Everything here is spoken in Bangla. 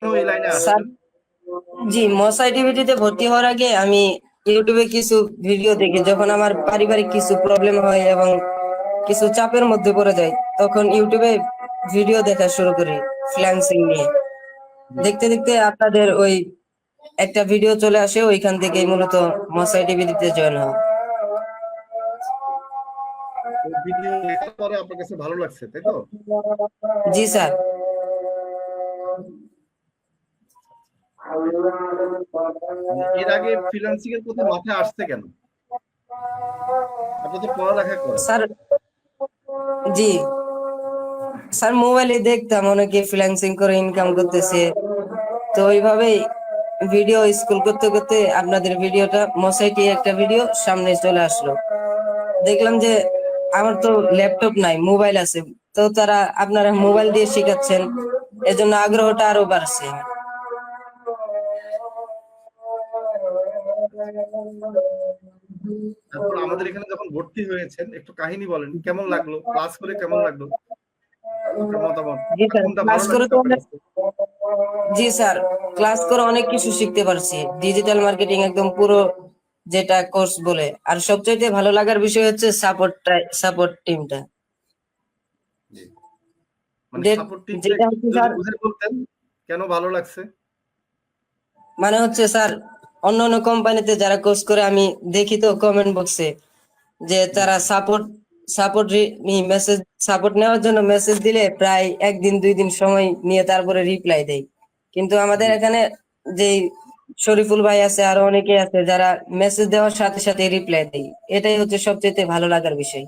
এই লাইনে স্যার, আসলেন? জি, মশাই টিভিটিতে ভর্তি হওয়ার আগে আমি ইউটিউবে কিছু ভিডিও দেখি। যখন আমার পারিবারিক কিছু প্রবলেম হয় এবং কিছু চাপের মধ্যে পড়ে যাই, তখন ইউটিউবে ভিডিও দেখা শুরু করি ফ্রিল্যান্সিং নিয়ে। জি। দেখতে দেখতে আপনাদের ওই একটা ভিডিও চলে আসে, ওইখান থেকেই মূলত মশাই টিভিতে জয়েন হওয়া। তো ভিডিও দেখার পরে আপনার কাছে ভালো লাগছে, তাই তো? জি স্যার। এর আগে ফ্রিল্যান্সিং এর কথা মাথায় আসছে কেন? আপনি তো পড়ালেখা করেন। স্যার, জি স্যার, মোবাইলে দেখতাম অনেকে ফ্রিল্যান্সিং করে ইনকাম করতেছে, তো ওইভাবেই ভিডিও স্কুল করতে করতে আপনাদের ভিডিওটা, মশাইটি একটা ভিডিও সামনে চলে আসলো। দেখলাম যে আমার তো ল্যাপটপ নাই, মোবাইল আছে, তো তারা আপনারা মোবাইল দিয়ে শেখাচ্ছেন, এজন্য আগ্রহটা আরো বাড়ছে। তারপর আমাদের এখানে যখন ভর্তি হয়েছেন, একটু কাহিনী বলেন, কেমন লাগলো? ক্লাস করে কেমন লাগলো? আপনার মতামত। জি আর স্যার, কোনটা ক্লাস ভালো করে লাগছে তো আপনার কাছে? জি স্যার, ক্লাস করে অনেক কিছু শিখতে পারছি। ডিজিটাল মার্কেটিং একদম পুরো যেটা কোর্স বলে। আর সবচেয়ে ভালো লাগার বিষয় হচ্ছে সাপোর্ট টিমটা। জি। মানে যে সাপোর্ট টিমটা যেটা একটু হচ্ছে যদি স্যার, বুঝে বলতেন কেন ভালো লাগছে? মানে হচ্ছে স্যার, অন্য অন্য কোম্পানিতে যারা কোর্স করে আমি দেখি তো কমেন্ট বক্সে যে জি, তারা জি। সাপোর্ট মেসেজ সাপোর্ট নেওয়ার জন্য মেসেজ দিলে প্রায় একদিন 2 দিন সময় নিয়ে তারপরে রিপ্লাই দেয়। কিন্তু আমাদের জি। এখানে যে শরীফুল ভাই আছে, আরো অনেকে আছে যারা মেসেজ দেওয়ার সাথে সাথে রিপ্লাই দেয়। এটাই হচ্ছে সবচেয়ে ভালো লাগার বিষয়।